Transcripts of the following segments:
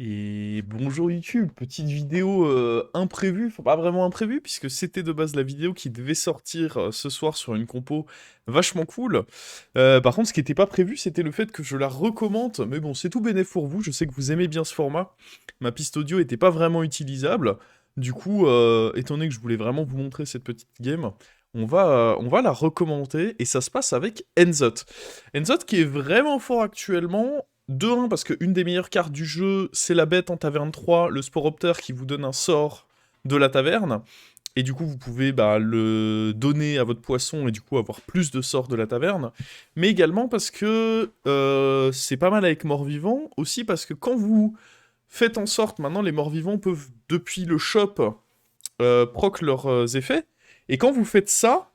Et bonjour YouTube, petite vidéo imprévue, enfin pas vraiment imprévue, puisque c'était de base la vidéo qui devait sortir ce soir sur une compo vachement cool. Par contre, ce qui n'était pas prévu, c'était le fait que je la recommande, mais bon, c'est tout bénef pour vous, je sais que vous aimez bien ce format. Ma piste audio était pas vraiment utilisable, du coup, étant donné que je voulais vraiment vous montrer cette petite game, on va la recommander, et ça se passe avec Enzot. Enzot qui est vraiment fort actuellement, de 1 parce qu'une des meilleures cartes du jeu, c'est la bête en taverne 3, le Sporopter qui vous donne un sort de la taverne. Et du coup, vous pouvez le donner à votre poisson et du coup avoir plus de sorts de la taverne. Mais également parce que c'est pas mal avec mort-vivant. Aussi parce que quand vous faites en sorte, maintenant les morts-vivants peuvent, depuis le shop, proc leurs effets. Et quand vous faites ça,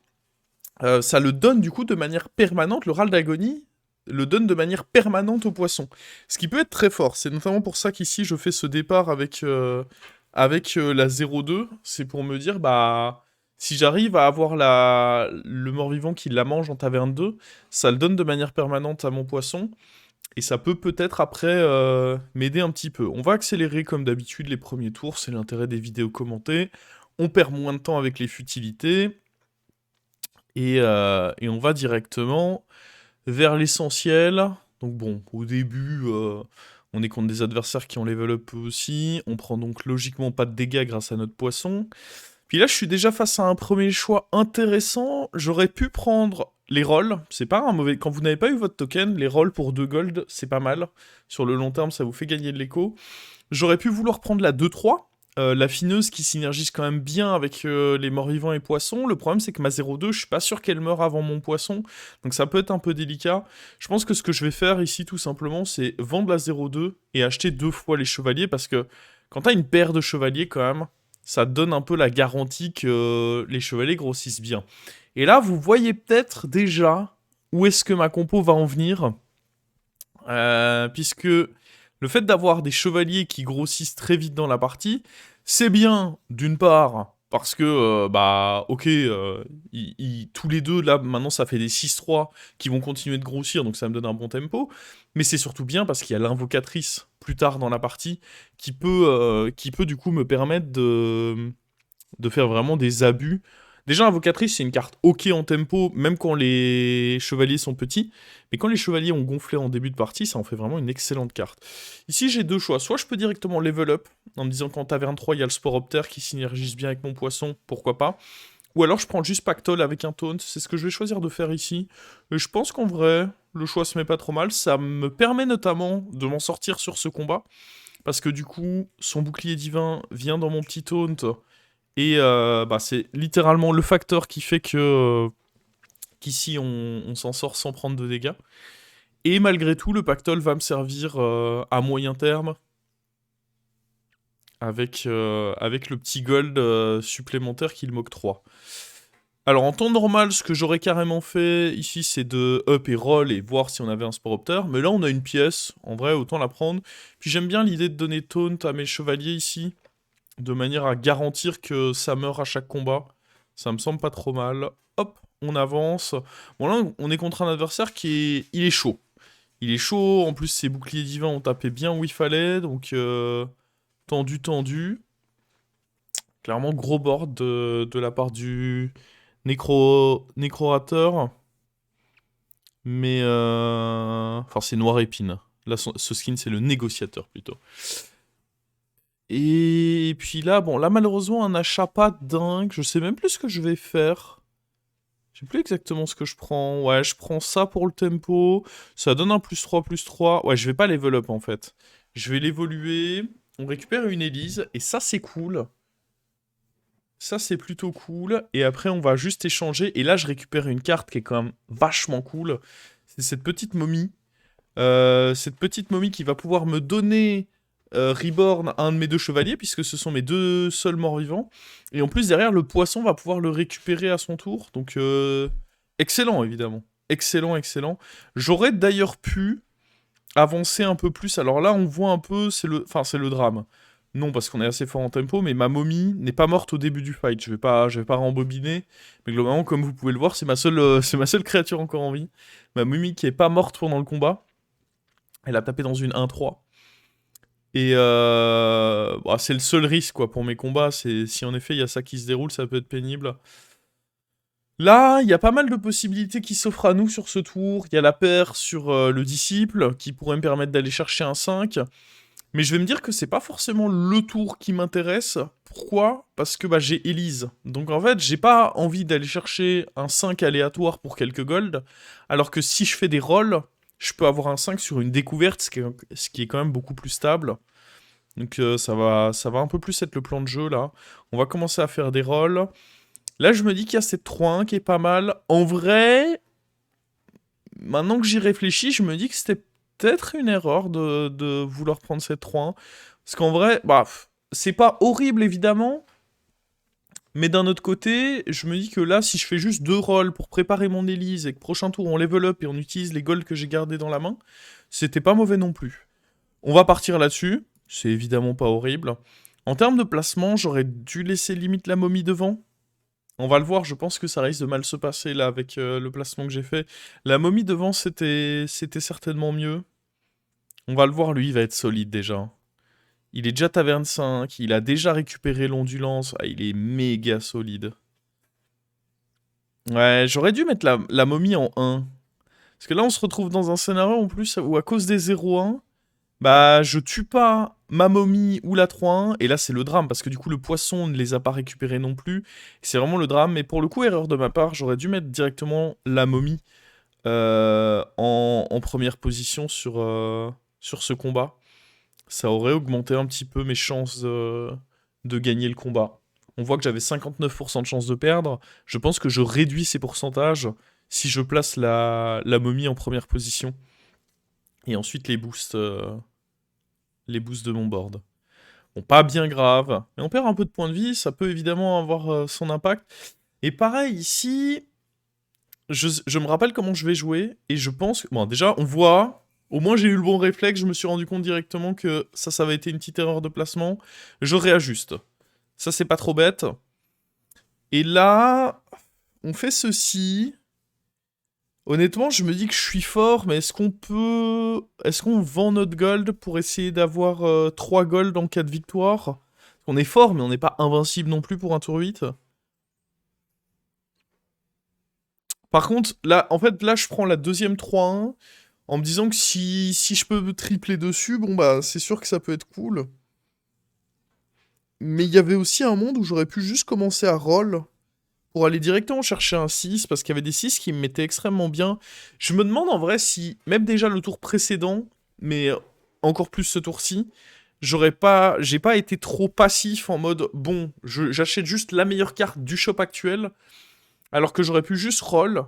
ça le donne du coup de manière permanente, le râle d'agonie le donne de manière permanente au poisson. Ce qui peut être très fort. C'est notamment pour ça qu'ici je fais ce départ avec la 0,2. C'est pour me dire, bah, si j'arrive à avoir le mort-vivant qui la mange en taverne 2, ça le donne de manière permanente à mon poisson. Et ça peut peut-être après m'aider un petit peu. On va accélérer comme d'habitude les premiers tours, c'est l'intérêt des vidéos commentées. On perd moins de temps avec les futilités. Et on va directement vers l'essentiel. Donc bon, au début, on est contre des adversaires qui ont level up eux aussi. On prend donc logiquement pas de dégâts grâce à notre poisson. Puis là, je suis déjà face à un premier choix intéressant. J'aurais pu prendre les rolls. C'est pas un mauvais... Quand vous n'avez pas eu votre token, les rolls pour 2 gold, c'est pas mal. Sur le long terme, ça vous fait gagner de l'écho. J'aurais pu vouloir prendre la 2-3. La fineuse qui synergise quand même bien avec les morts-vivants et poissons. Le problème, c'est que ma 0-2, je suis pas sûr qu'elle meure avant mon poisson. Donc ça peut être un peu délicat. Je pense que ce que je vais faire ici, tout simplement, c'est vendre la 0-2 et acheter 2 fois les chevaliers. Parce que quand t'as une paire de chevaliers, quand même, ça donne un peu la garantie que les chevaliers grossissent bien. Et là, vous voyez peut-être déjà où est-ce que ma compo va en venir. Puisque le fait d'avoir des chevaliers qui grossissent très vite dans la partie, c'est bien, d'une part, parce que, bah, ok, tous les deux, là, maintenant, ça fait des 6-3 qui vont continuer de grossir, donc ça me donne un bon tempo, mais c'est surtout bien parce qu'il y a l'invocatrice, plus tard dans la partie, qui peut du coup me permettre de faire vraiment des abus. Déjà, Invocatrice, c'est une carte ok en tempo, même quand les chevaliers sont petits. Mais quand les chevaliers ont gonflé en début de partie, ça en fait vraiment une excellente carte. Ici, j'ai deux choix. Soit je peux directement level up, en me disant qu'en taverne 3, il y a le Sporopter qui synergise bien avec mon poisson, pourquoi pas. Ou alors je prends juste Pactole avec un taunt, c'est ce que je vais choisir de faire ici. Et je pense qu'en vrai, le choix se met pas trop mal. Ça me permet notamment de m'en sortir sur ce combat. Parce que du coup, son bouclier divin vient dans mon petit taunt. Et bah, c'est littéralement le facteur qui fait que qu'ici on s'en sort sans prendre de dégâts. Et malgré tout, le pactole va me servir à moyen terme avec le petit gold supplémentaire qu'il m'octroie. Alors en temps normal, ce que j'aurais carrément fait ici, c'est de up et roll et voir si on avait un Sporopter. Mais là, on a une pièce. En vrai, autant la prendre. Puis j'aime bien l'idée de donner taunt à mes chevaliers ici, de manière à garantir que ça meurt à chaque combat. Ça me semble pas trop mal. Hop, on avance. Bon là, on est contre un adversaire qui est... Il est chaud. Il est chaud, en plus ses boucliers divins ont tapé bien où il fallait, donc tendu, tendu. Clairement, gros board de la part du Nécrorateur. Mais... Enfin, c'est Noir Épine. Là, ce skin, c'est le négociateur, plutôt. Et puis là, bon, là malheureusement un achat pas dingue, je sais même plus ce que je vais faire. Je sais plus exactement ce que je prends. Ouais, je prends ça pour le tempo, ça donne un +3/+3. Ouais, je vais pas level up en fait. Je vais l'évoluer, on récupère une Élise, et ça c'est cool. Ça c'est plutôt cool, et après on va juste échanger, et là je récupère une carte qui est quand même vachement cool. C'est cette petite momie. Cette petite momie qui va pouvoir me donner Reborn à un de mes deux chevaliers, puisque ce sont mes deux seuls morts-vivants. Et en plus, derrière, le poisson va pouvoir le récupérer à son tour. Donc, excellent, évidemment. Excellent, excellent. J'aurais d'ailleurs pu avancer un peu plus. Alors là, on voit un peu, c'est le drame. Non, parce qu'on est assez fort en tempo, mais ma momie n'est pas morte au début du fight. Je vais pas rembobiner. Mais globalement, comme vous pouvez le voir, c'est ma seule créature encore en vie. Ma momie qui est pas morte pendant le combat. Elle a tapé dans une 1-3. Et bah, c'est le seul risque quoi, pour mes combats. C'est si en effet il y a ça qui se déroule, ça peut être pénible. Là, il y a pas mal de possibilités qui s'offrent à nous sur ce tour. Il y a la paire sur le disciple, qui pourrait me permettre d'aller chercher un 5. Mais je vais me dire que c'est pas forcément le tour qui m'intéresse. Pourquoi? Parce que bah, j'ai Elise. Donc en fait, j'ai pas envie d'aller chercher un 5 aléatoire pour quelques gold. Alors que si je fais des rolls, je peux avoir un 5 sur une découverte, ce qui est quand même beaucoup plus stable. Donc ça va un peu plus être le plan de jeu là. On va commencer à faire des rolls. Là, je me dis qu'il y a cette 3-1 qui est pas mal. En vrai, maintenant que j'y réfléchis, je me dis que c'était peut-être une erreur de vouloir prendre cette 3-1. Parce qu'en vrai, bah, c'est pas horrible évidemment. Mais d'un autre côté, je me dis que là, si je fais juste 2 rolls pour préparer mon Elise et que prochain tour on level up et on utilise les golds que j'ai gardés dans la main, c'était pas mauvais non plus. On va partir là-dessus. C'est évidemment pas horrible. En termes de placement, j'aurais dû laisser limite la momie devant. On va le voir, je pense que ça risque de mal se passer là avec le placement que j'ai fait. La momie devant, c'était certainement mieux. On va le voir, lui, il va être solide déjà. Il est déjà taverne 5, il a déjà récupéré l'ondulance. Ah, il est méga solide. Ouais, j'aurais dû mettre la momie en 1. Parce que là, on se retrouve dans un scénario en plus où à cause des 0-1, bah, je tue pas ma momie ou la 3-1, et là c'est le drame, parce que du coup le poisson ne les a pas récupérés non plus, c'est vraiment le drame, mais pour le coup, erreur de ma part, j'aurais dû mettre directement la momie en première position sur ce combat. Ça aurait augmenté un petit peu mes chances de gagner le combat. On voit que j'avais 59% de chances de perdre, je pense que je réduis ces pourcentages si je place la momie en première position, et ensuite les boosts de mon board. Bon, pas bien grave, mais on perd un peu de points de vie, ça peut évidemment avoir son impact. Et pareil, ici, je me rappelle comment je vais jouer, et je pense que... Bon, déjà, on voit... Au moins, j'ai eu le bon réflexe, je me suis rendu compte directement que ça avait été une petite erreur de placement. Je réajuste. Ça, c'est pas trop bête. Et là, on fait ceci. Honnêtement, je me dis que je suis fort, mais est-ce qu'on peut... Est-ce qu'on vend notre gold pour essayer d'avoir 3 gold en cas de victoire? On est fort, mais on n'est pas invincible non plus pour un tour 8. Par contre, là, en fait, là, je prends la deuxième 3-1 en me disant que si je peux tripler dessus, bon, bah, c'est sûr que ça peut être cool. Mais il y avait aussi un monde où j'aurais pu juste commencer à roll pour aller directement chercher un 6, parce qu'il y avait des 6 qui me mettaient extrêmement bien. Je me demande en vrai si, même déjà le tour précédent, mais encore plus ce tour-ci, j'ai pas été trop passif en mode, bon, j'achète juste la meilleure carte du shop actuel, alors que j'aurais pu juste roll,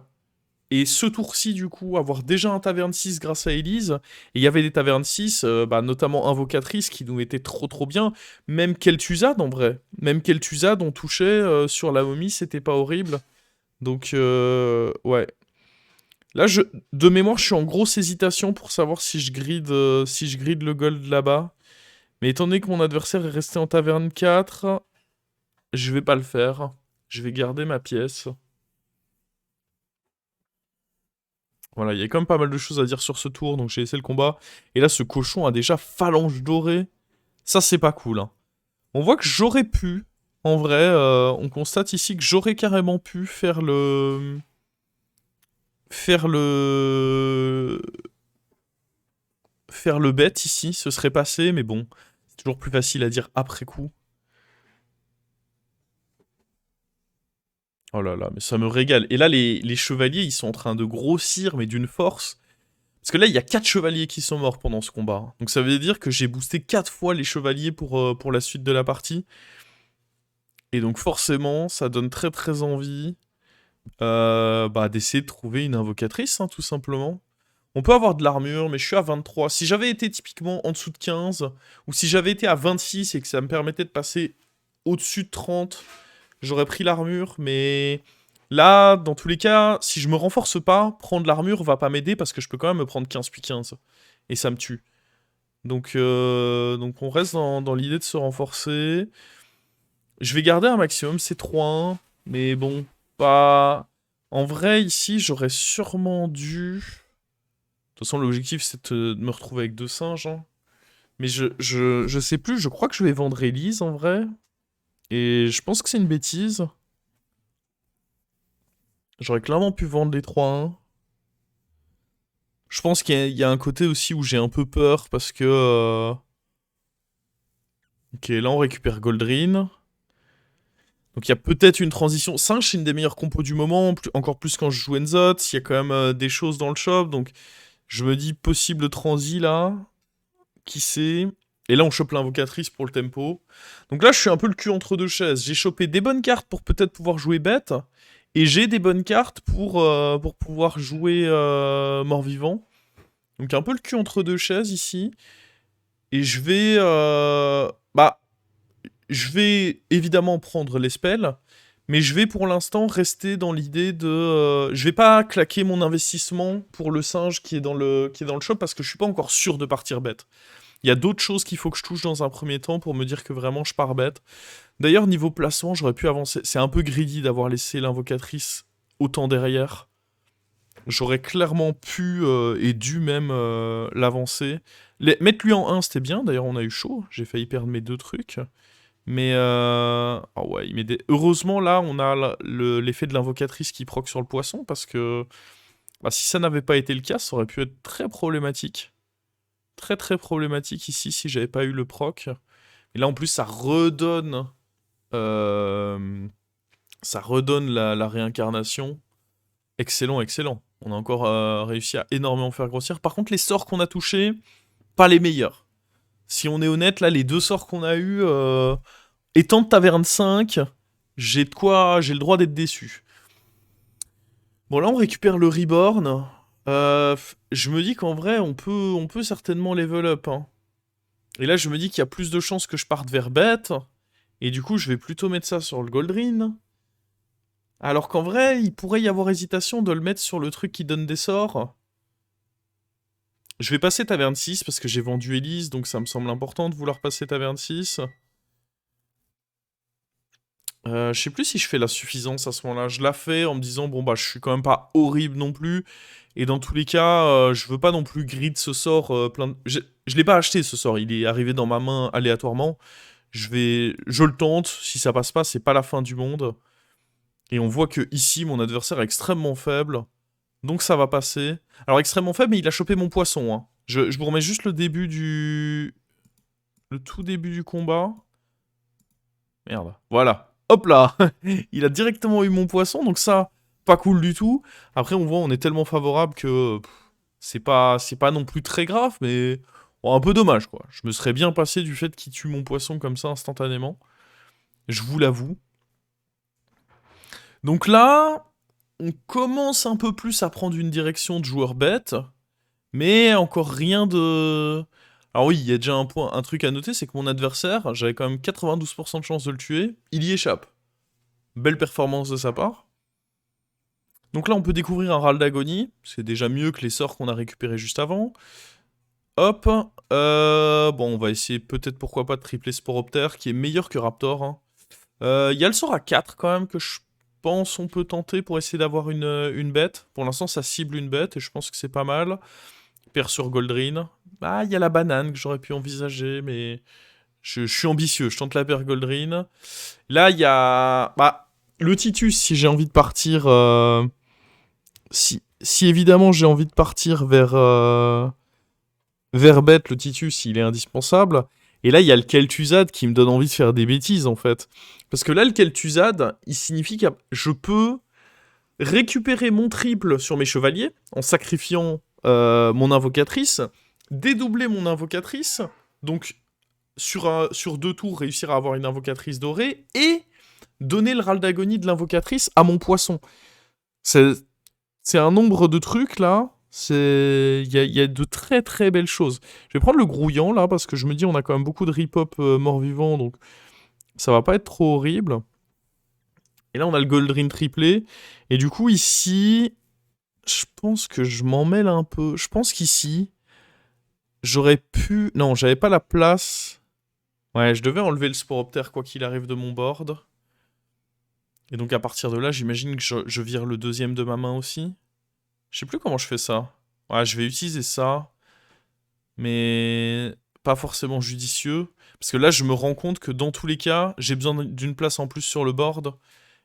et ce tour-ci, du coup, avoir déjà un taverne 6 grâce à Elise. Et il y avait des tavernes 6, bah, notamment Invocatrice, qui nous mettaient trop bien. Même Kel'Thuzad, en vrai. Même Kel'Thuzad, on touchait sur la momie, c'était pas horrible. Donc, ouais. Là, de mémoire, je suis en grosse hésitation pour savoir si je grid le gold là-bas. Mais étant donné que mon adversaire est resté en taverne 4, je vais pas le faire. Je vais garder ma pièce. Voilà, il y a quand même pas mal de choses à dire sur ce tour, donc j'ai essayé le combat. Et là, ce cochon a déjà phalange dorée. Ça, c'est pas cool, hein. On voit que j'aurais pu, en vrai, on constate ici que j'aurais carrément pu faire le... Faire le... Faire le bet ici, ce serait passé, mais bon, c'est toujours plus facile à dire après coup. Oh là là, mais ça me régale. Et là, les chevaliers, ils sont en train de grossir, mais d'une force. Parce que là, il y a 4 chevaliers qui sont morts pendant ce combat. Donc ça veut dire que j'ai boosté 4 fois les chevaliers pour la suite de la partie. Et donc forcément, ça donne très envie bah, d'essayer de trouver une invocatrice, hein, tout simplement. On peut avoir de l'armure, mais je suis à 23. Si j'avais été typiquement en dessous de 15, ou si j'avais été à 26 et que ça me permettait de passer au-dessus de 30, j'aurais pris l'armure, mais... Là, dans tous les cas, si je me renforce pas, prendre l'armure va pas m'aider parce que je peux quand même me prendre 15 puis 15. Et ça me tue. Donc on reste dans l'idée de se renforcer. Je vais garder un maximum ces 3-1. Mais bon, pas... En vrai, ici, j'aurais sûrement dû... De toute façon, l'objectif, c'est de me retrouver avec 2 singes. Hein. Mais je sais plus, je crois que je vais vendre Elise en vrai. Et je pense que c'est une bêtise. J'aurais clairement pu vendre les 3-1. Je pense qu'il y a un côté aussi où j'ai un peu peur parce que... Ok, là on récupère Goldrin. Donc il y a peut-être une transition. Singe, c'est une des meilleures compos du moment, encore plus quand je joue Enzots. Il y a quand même des choses dans le shop, donc je me dis possible transi là. Qui sait? Et là on chope l'invocatrice pour le tempo. Donc là je suis un peu le cul entre deux chaises. J'ai chopé des bonnes cartes pour peut-être pouvoir jouer bête. Et j'ai des bonnes cartes pour pouvoir jouer mort-vivant. Donc un peu le cul entre deux chaises ici. Et je vais... bah, je vais évidemment prendre les spells, mais je vais pour l'instant rester dans l'idée de... je vais pas claquer mon investissement pour le singe qui est dans le shop parce que je suis pas encore sûr de partir bête. Il y a d'autres choses qu'il faut que je touche dans un premier temps pour me dire que vraiment je pars bête. D'ailleurs, niveau placement, j'aurais pu avancer. C'est un peu greedy d'avoir laissé l'invocatrice autant derrière. J'aurais clairement pu et dû même l'avancer. Mettre lui en 1, c'était bien. D'ailleurs, on a eu chaud. J'ai failli perdre mes 2 trucs. Mais ah ouais, heureusement là, on a l'effet de l'invocatrice qui proc sur le poisson parce que bah, si ça n'avait pas été le cas, ça aurait pu être très problématique. Très très problématique ici si j'avais pas eu le proc. Et là en plus euh, ça redonne la réincarnation. Excellent, excellent. On a encore réussi à énormément faire grossir. Par contre, les sorts qu'on a touchés, pas les meilleurs. Si on est honnête, là, les 2 sorts qu'on a eu, étant de taverne 5, j'ai le droit d'être déçu. Bon, là, on récupère le Reborn. Je me dis qu'en vrai, on peut certainement level up, hein. Et là, je me dis qu'il y a plus de chances que je parte vers bête. Et du coup, je vais plutôt mettre ça sur le Goldrin. Alors qu'en vrai, il pourrait y avoir hésitation de le mettre sur le truc qui donne des sorts. Je vais passer taverne 6 parce que j'ai vendu Elise, donc ça me semble important de vouloir passer taverne 6. Je sais plus si je fais la suffisance à ce moment-là. Je la fais en me disant, bon bah je suis quand même pas horrible non plus. Et dans tous les cas, je veux pas non plus grid ce sort plein de... Je l'ai pas acheté ce sort, il est arrivé dans ma main aléatoirement. Je le tente, si ça passe pas, c'est pas la fin du monde. Et on voit que ici, mon adversaire est extrêmement faible. Donc ça va passer. Alors extrêmement faible, mais il a chopé mon poisson, hein. Je vous remets juste le tout début du combat. Merde. Voilà. Hop là. Il a directement eu mon poisson, donc ça, pas cool du tout. Après, on voit, on est tellement favorable que c'est pas non plus très grave, mais bon, un peu dommage, quoi. Je me serais bien passé du fait qu'il tue mon poisson comme ça instantanément. Je vous l'avoue. Donc là, on commence un peu plus à prendre une direction de joueur bête, mais encore rien de... Alors oui, il y a déjà un truc à noter, c'est que mon adversaire, j'avais quand même 92% de chance de le tuer, il y échappe. Belle performance de sa part. Donc là, on peut découvrir un râle d'agonie, c'est déjà mieux que les sorts qu'on a récupérés juste avant. Hop, bon, on va essayer peut-être pourquoi pas de tripler Sporoptère, qui est meilleur que Raptor, hein. Il y a le sort à 4 quand même que je pense on peut tenter pour essayer d'avoir une bête. Pour l'instant, ça cible une bête et je pense que c'est pas mal. Père sur Goldrin. Ah, il y a la banane que j'aurais pu envisager, mais je suis ambitieux. Je tente la paire Goldrin. Là, il y a bah, le Titus, si j'ai envie de partir... si évidemment j'ai envie de partir vers bête, le Titus, il est indispensable. Et là, il y a le Kel'Thuzad qui me donne envie de faire des bêtises, en fait. Parce que là, le Kel'Thuzad, il signifie que je peux récupérer mon triple sur mes chevaliers, en sacrifiant mon invocatrice, dédoubler mon invocatrice, donc sur 2 tours, réussir à avoir une invocatrice dorée, et donner le râle d'agonie de l'invocatrice à mon poisson. C'est un nombre de trucs, là. Il y a de très très belles choses. Je vais prendre le grouillant, là, parce que je me dis on a quand même beaucoup de rip-hop mort-vivant, donc ça va pas être trop horrible. Et là, on a le Goldrin triplé. Et du coup, ici, je pense que je m'en mêle un peu. Je pense qu'ici, j'aurais pu... Non, j'avais pas la place. Ouais, je devais enlever le Sporoptère quoi qu'il arrive de mon board. Et donc à partir de là, j'imagine que je vire le deuxième de ma main aussi. Je sais plus comment je fais ça. Ouais, je vais utiliser ça. Mais pas forcément judicieux. Parce que là, je me rends compte que dans tous les cas, j'ai besoin d'une place en plus sur le board.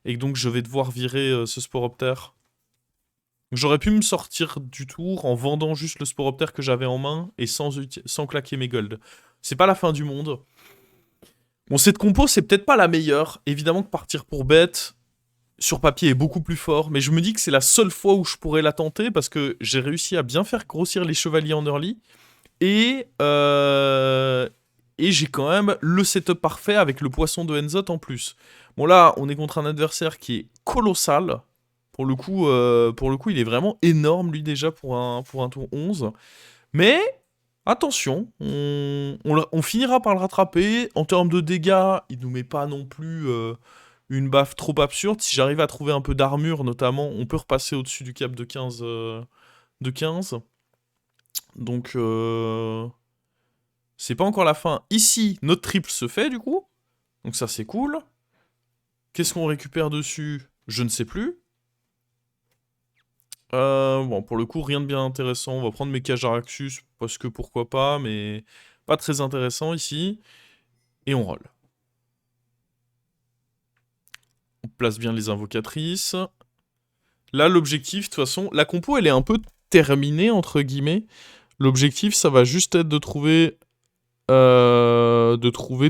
Et que donc, je vais devoir virer ce Sporoptère. J'aurais pu me sortir du tour en vendant juste le Sporoptère que j'avais en main et sans claquer mes golds. C'est pas la fin du monde. Bon, cette compo, c'est peut-être pas la meilleure. Évidemment que partir pour bête, sur papier, est beaucoup plus fort. Mais je me dis que c'est la seule fois où je pourrais la tenter parce que j'ai réussi à bien faire grossir les chevaliers en early. Et, euh, et j'ai quand même le setup parfait avec le poisson de Enzot en plus. Bon là, on est contre un adversaire qui est colossal. Pour le coup, il est vraiment énorme lui déjà pour un tour 11. Mais attention, on finira par le rattraper. En termes de dégâts, il nous met pas non plus une baffe trop absurde. Si j'arrive à trouver un peu d'armure notamment, on peut repasser au-dessus du cap de 15. De 15. Donc, c'est pas encore la fin. Ici, notre triple se fait, du coup. Donc ça, c'est cool. Qu'est-ce qu'on récupère dessus? Je ne sais plus. Bon, pour le coup, rien de bien intéressant. On va prendre mes Cajaraxus, parce que pourquoi pas, mais pas très intéressant ici. Et on roll. On place bien les invocatrices. Là, l'objectif, de toute façon, la compo, elle est un peu terminée, entre guillemets. L'objectif, ça va juste être de trouver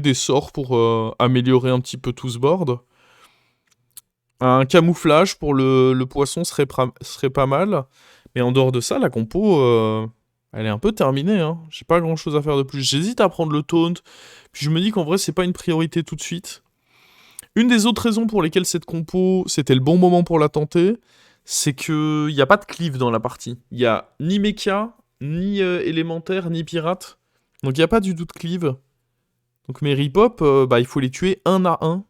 des sorts pour améliorer un petit peu tout ce board. Un camouflage pour le poisson serait pas mal. Mais en dehors de ça, la compo, elle est un peu terminée. Hein. J'ai pas grand chose à faire de plus. J'hésite à prendre le taunt. Puis je me dis qu'en vrai, c'est pas une priorité tout de suite. Une des autres raisons pour lesquelles cette compo, c'était le bon moment pour la tenter, c'est qu'il n'y a pas de cleave dans la partie. Il n'y a ni mecha, ni élémentaire, ni pirate. Donc il n'y a pas du tout de cleave. Donc mes ripop, bah, il faut les tuer un à un.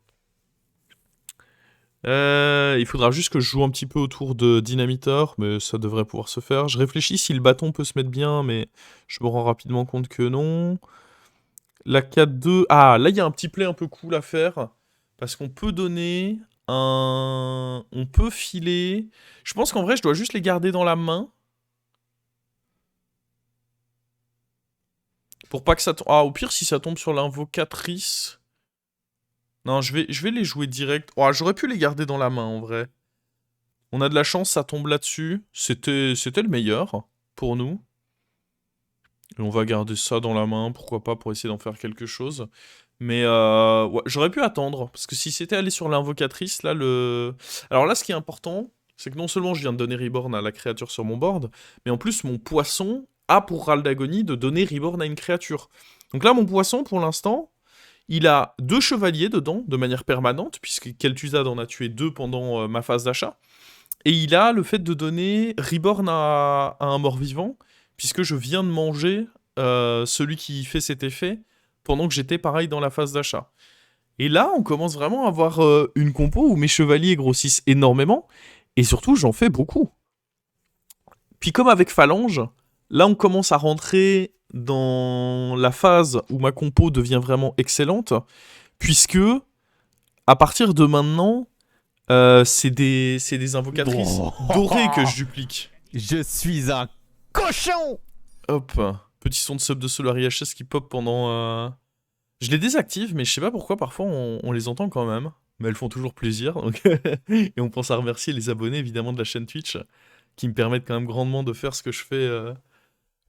Il faudra juste que je joue un petit peu autour de Dynamitor, mais ça devrait pouvoir se faire. Je réfléchis si le bâton peut se mettre bien, mais je me rends rapidement compte que non. La 4-2... Ah, là, il y a un petit play un peu cool à faire, parce qu'on peut donner un... On peut filer... Je pense qu'en vrai, je dois juste les garder dans la main. Pour pas que ça tombe... Ah, au pire, si ça tombe sur l'invocatrice... Non, je vais les jouer direct. Oh, j'aurais pu les garder dans la main, en vrai. On a de la chance, ça tombe là-dessus. C'était le meilleur, pour nous. Et on va garder ça dans la main, pourquoi pas, pour essayer d'en faire quelque chose. Mais ouais, j'aurais pu attendre, parce que si c'était allé sur l'invocatrice, là, le... Alors là, ce qui est important, c'est que non seulement je viens de donner Reborn à la créature sur mon board, mais en plus, mon poisson a pour râle d'agonie de donner Reborn à une créature. Donc là, mon poisson, pour l'instant, il a 2 chevaliers dedans, de manière permanente, puisque Kel'Thuzad en a tué 2 pendant ma phase d'achat. Et il a le fait de donner Reborn à un mort-vivant, puisque je viens de manger celui qui fait cet effet, pendant que j'étais pareil dans la phase d'achat. Et là, on commence vraiment à avoir une compo où mes chevaliers grossissent énormément, et surtout, j'en fais beaucoup. Puis comme avec Phalange, là, on commence à rentrer dans la phase où ma compo devient vraiment excellente, puisque, à partir de maintenant, c'est des invocatrices dorées que je duplique. Je suis un cochon. Hop, petit son de sub de Solari HS qui pop pendant... Je les désactive, mais je sais pas pourquoi, parfois on les entend quand même. Mais elles font toujours plaisir. Donc et on pense à remercier les abonnés évidemment de la chaîne Twitch, qui me permettent quand même grandement de faire ce que je fais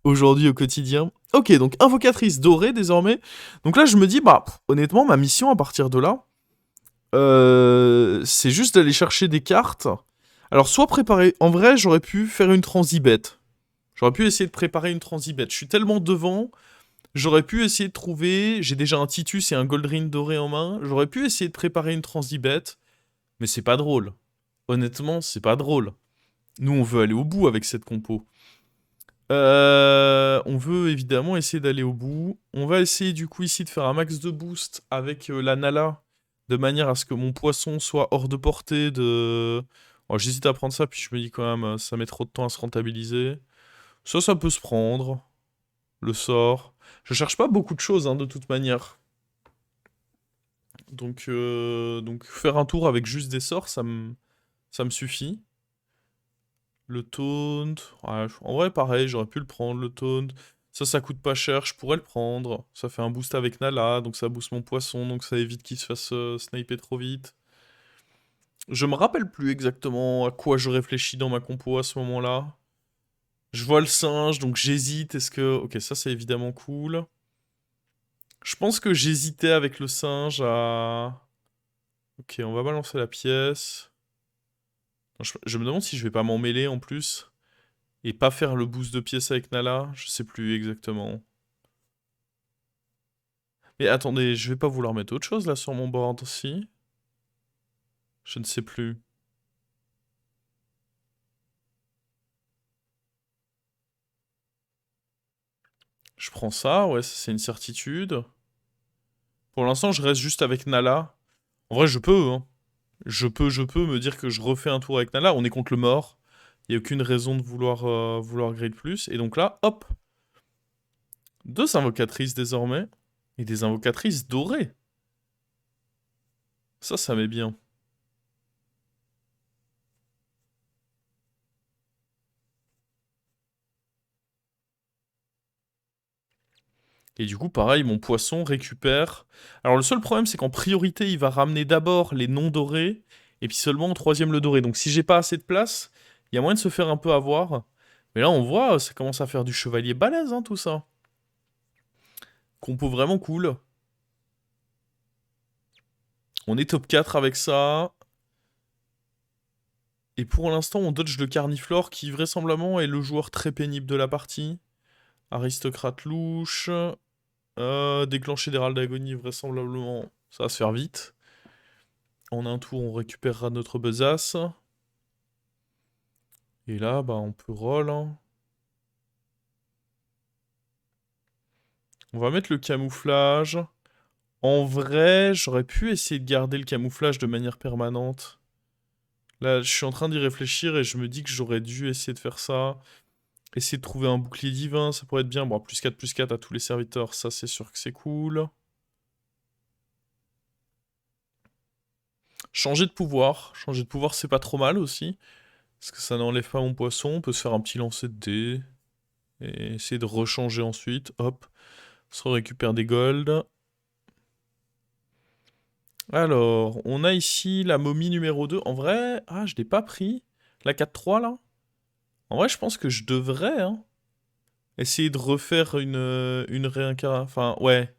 aujourd'hui au quotidien. Ok, donc invocatrice dorée désormais. Donc là je me dis, bah honnêtement ma mission à partir de là, c'est juste d'aller chercher des cartes. Alors soit préparer, en vrai j'aurais pu faire une transibette. J'aurais pu essayer de préparer une transibette. Je suis tellement devant, j'aurais pu essayer de trouver... J'ai déjà un Titus et un Goldring doré en main. J'aurais pu essayer de préparer une transibette. Mais c'est pas drôle. Honnêtement, c'est pas drôle. Nous, on veut aller au bout avec cette compo. On veut évidemment essayer d'aller au bout. On va essayer du coup ici de faire un max de boost avec la Nala, de manière à ce que mon poisson soit hors de portée de... Oh, j'hésite à prendre ça, puis je me dis quand même, ça met trop de temps à se rentabiliser. Ça peut se prendre. Le sort. Je cherche pas beaucoup de choses, hein, de toute manière. Donc faire un tour avec juste des sorts, ça me suffit. Le taunt... Ouais, en vrai, pareil, j'aurais pu le prendre, le taunt. Ça coûte pas cher, je pourrais le prendre. Ça fait un boost avec Nala, donc ça booste mon poisson, donc ça évite qu'il se fasse sniper trop vite. Je me rappelle plus exactement à quoi je réfléchis dans ma compo à ce moment-là. Je vois le singe, donc j'hésite. Est-ce que... Ok, ça c'est évidemment cool. Je pense que j'hésitais avec le singe à... Ok, on va balancer la pièce. Je me demande si je vais pas m'en mêler en plus. Et pas faire le boost de pièce avec Nala. Je sais plus exactement. Mais attendez, je vais pas vouloir mettre autre chose là sur mon board aussi. Je ne sais plus. Je prends ça, ouais, ça c'est une certitude. Pour l'instant, je reste juste avec Nala. En vrai, je peux, hein. Je peux me dire que je refais un tour avec Nala. On est contre le mort. Il n'y a aucune raison de vouloir grade plus. Et donc là, hop. 2 invocatrices désormais. Et des invocatrices dorées. Ça met bien. Et du coup, pareil, mon poisson récupère... Alors le seul problème, c'est qu'en priorité, il va ramener d'abord les non dorés, et puis seulement en troisième le doré. Donc si j'ai pas assez de place, il y a moyen de se faire un peu avoir. Mais là, on voit, ça commence à faire du chevalier balèze, hein, tout ça. Compo vraiment cool. On est top 4 avec ça. Et pour l'instant, on dodge le Carniflore, qui vraisemblablement est le joueur très pénible de la partie. Aristocrate louche. Déclencher des râles d'agonie, vraisemblablement, ça va se faire vite. En un tour, on récupérera notre besace. Et là, bah, on peut roll, hein. On va mettre le camouflage. En vrai, j'aurais pu essayer de garder le camouflage de manière permanente. Là, je suis en train d'y réfléchir et je me dis que j'aurais dû essayer de faire ça. Essayer de trouver un bouclier divin, ça pourrait être bien. Bon, plus 4 à tous les serviteurs, ça c'est sûr que c'est cool. Changer de pouvoir c'est pas trop mal aussi. Parce que ça n'enlève pas mon poisson, on peut se faire un petit lancer de dés. Et essayer de rechanger ensuite, hop. Ça récupère des golds. Alors, on a ici la momie numéro 2. En vrai, ah, je l'ai pas pris. La 4-3 là. En vrai, je pense que je devrais, hein, essayer de refaire une réincarnation. Enfin, ouais.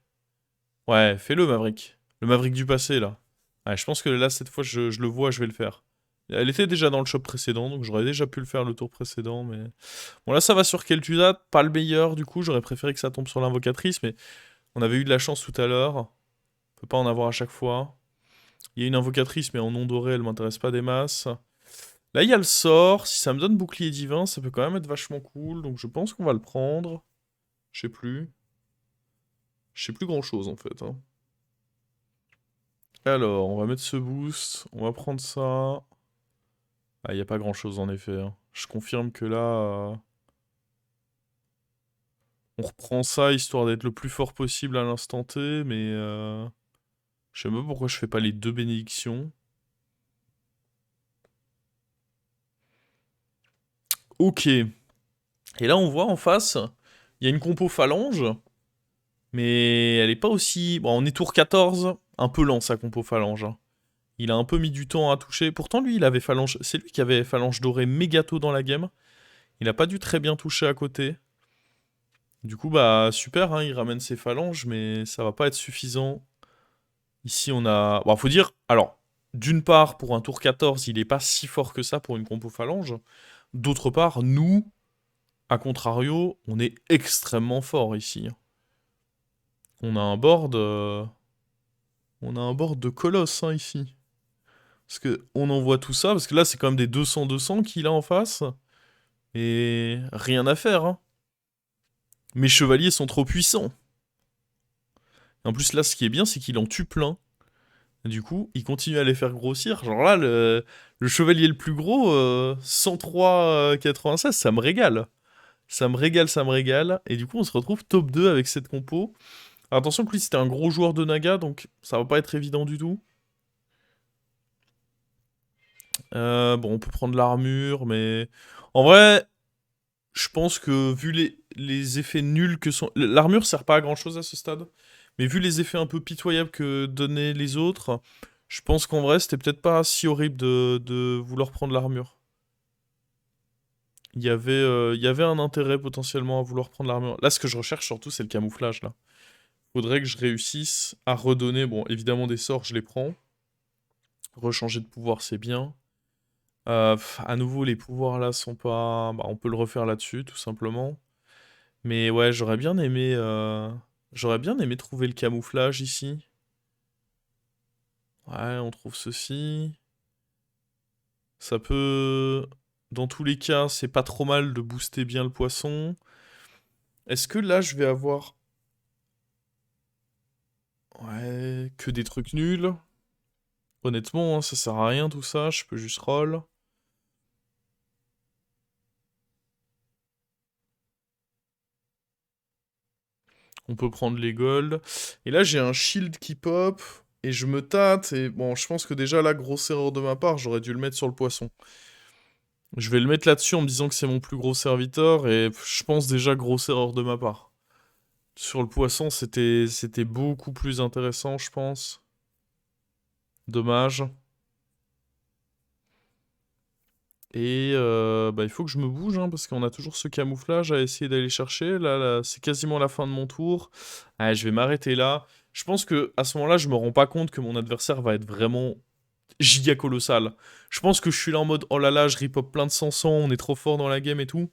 Ouais, fais-le, Maverick. Le Maverick du passé, là. Ouais, je pense que là, cette fois, je le vois, je vais le faire. Elle était déjà dans le shop précédent, donc j'aurais déjà pu le faire le tour précédent, mais... Bon, là, ça va sur Kel'Thuzad, pas le meilleur, du coup. J'aurais préféré que ça tombe sur l'invocatrice, mais on avait eu de la chance tout à l'heure. On peut pas en avoir à chaque fois. Il y a une invocatrice, mais en nom doré, elle m'intéresse pas des masses. Là, il y a le sort. Si ça me donne bouclier divin, ça peut quand même être vachement cool. Donc je pense qu'on va le prendre. Je sais plus. Je sais plus grand-chose, en fait, hein. Alors, on va mettre ce boost. On va prendre ça. Ah, il n'y a pas grand-chose, en effet, hein. Je confirme que là... on reprend ça, histoire d'être le plus fort possible à l'instant T, mais... je sais même pas pourquoi je fais pas les 2 bénédictions. Ok. Et là, on voit en face, il y a une compo phalange, mais elle est pas aussi... Bon, on est tour 14, un peu lent sa compo phalange, hein. Il a un peu mis du temps à toucher. Pourtant, lui, il avait phalange... C'est lui qui avait phalange dorée méga tôt dans la game. Il a pas dû très bien toucher à côté. Du coup, bah, super, hein, il ramène ses phalanges, mais ça va pas être suffisant. Ici, on a... Bon, faut dire... Alors, d'une part, pour un tour 14, il est pas si fort que ça pour une compo phalange. D'autre part, nous... A contrario, on est extrêmement fort ici. On a un board... On a un board de colosse, hein, ici. Parce que on envoie tout ça, parce que là, c'est quand même des 200-200 qu'il a en face. Et rien à faire, hein. Mes chevaliers sont trop puissants. Et en plus, là, ce qui est bien, c'est qu'il en tue plein. Et du coup, il continue à les faire grossir. Genre là, le chevalier le plus gros, 103,96, ça me régale. Ça me régale, ça me régale. Et du coup, on se retrouve top 2 avec cette compo. Alors, attention que lui, c'était un gros joueur de Naga, donc ça va pas être évident du tout. Bon, on peut prendre l'armure, mais... En vrai, je pense que vu les effets nuls que sont... L'armure sert pas à grand chose à ce stade, mais vu les effets un peu pitoyables que donnaient les autres, je pense qu'en vrai c'était peut-être pas si horrible de vouloir prendre l'armure. Il y avait un intérêt potentiellement à vouloir prendre l'armure. Là, ce que je recherche surtout, c'est le camouflage, là. Faudrait que je réussisse à redonner... Bon, évidemment, des sorts, je les prends. Rechanger de pouvoir, c'est bien. À nouveau, les pouvoirs, là, sont pas... Bah, on peut le refaire là-dessus, tout simplement. Mais ouais, j'aurais bien aimé trouver le camouflage, ici. Ouais, on trouve ceci. Ça peut... Dans tous les cas, c'est pas trop mal de booster bien le poisson. Est-ce que là, je vais avoir... Ouais, que des trucs nuls. Honnêtement, hein, ça sert à rien tout ça, je peux juste roll. On peut prendre les golds. Et là, j'ai un shield qui pop, et je me tâte, et bon, je pense que déjà, là, grosse erreur de ma part, j'aurais dû le mettre sur le poisson. Je vais le mettre là-dessus en me disant que c'est mon plus gros serviteur, et je pense déjà grosse erreur de ma part. Sur le poisson, c'était beaucoup plus intéressant, je pense. Dommage. Et bah, il faut que je me bouge, hein, parce qu'on a toujours ce camouflage à essayer d'aller chercher. Là, c'est quasiment la fin de mon tour. Allez, je vais m'arrêter là. Je pense que à ce moment-là, je me rends pas compte que mon adversaire va être vraiment giga colossal. Je pense que je suis là en mode oh là là, je rip-up plein de 500, on est trop fort dans la game et tout.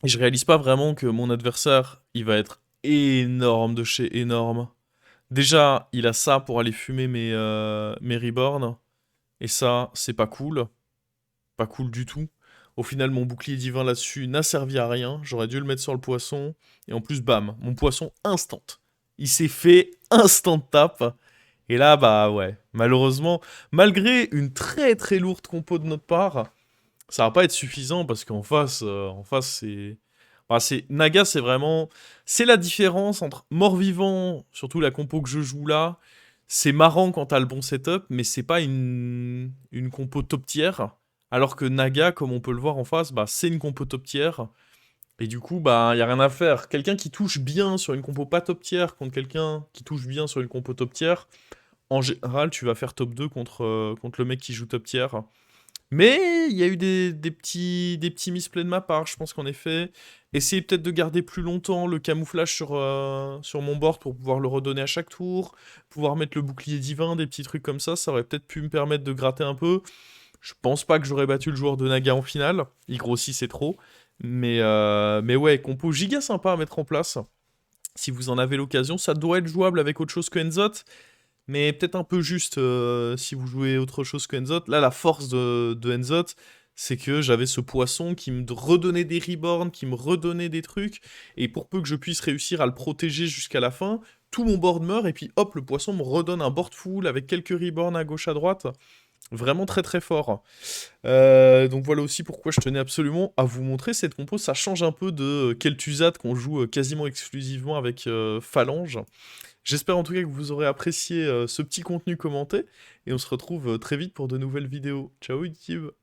Et je réalise pas vraiment que mon adversaire, il va être énorme de chez énorme. Déjà, il a ça pour aller fumer mes reborns. Et ça, c'est pas cool. Pas cool du tout. Au final, mon bouclier divin là-dessus n'a servi à rien. J'aurais dû le mettre sur le poisson. Et en plus, bam, mon poisson instant. Il s'est fait instant tape. Et là, bah ouais, malheureusement, malgré une très très lourde compo de notre part, ça va pas être suffisant parce en face, c'est... Bah, Naga, c'est vraiment... C'est la différence entre mort-vivant, surtout la compo que je joue là. C'est marrant quand t'as le bon setup, mais c'est pas une compo top tier. Alors que Naga, comme on peut le voir en face, bah, c'est une compo top tier. Et du coup, bah, y a rien à faire. Quelqu'un qui touche bien sur une compo pas top tier contre quelqu'un qui touche bien sur une compo top tier, en général, tu vas faire top 2 contre le mec qui joue top tier. Mais il y a eu des petits misplays de ma part. Je pense qu'en effet, essayer peut-être de garder plus longtemps le camouflage sur mon board pour pouvoir le redonner à chaque tour, pouvoir mettre le bouclier divin, des petits trucs comme ça aurait peut-être pu me permettre de gratter un peu. Je pense pas que j'aurais battu le joueur de Naga en finale. Il grossissait trop. Mais ouais, compo giga sympa à mettre en place. Si vous en avez l'occasion, ça doit être jouable avec autre chose que Enzot. Mais peut-être un peu juste si vous jouez autre chose que Enzot. Là, la force de Enzot, c'est que j'avais ce poisson qui me redonnait des reborns, qui me redonnait des trucs. Et pour peu que je puisse réussir à le protéger jusqu'à la fin, tout mon board meurt. Et puis hop, le poisson me redonne un board full avec quelques reborns à gauche à droite. Vraiment très très fort. Donc voilà aussi pourquoi je tenais absolument à vous montrer cette compo. Ça change un peu de Kel'Thuzad qu'on joue quasiment exclusivement avec Phalange. J'espère en tout cas que vous aurez apprécié ce petit contenu commenté. Et on se retrouve très vite pour de nouvelles vidéos. Ciao YouTube!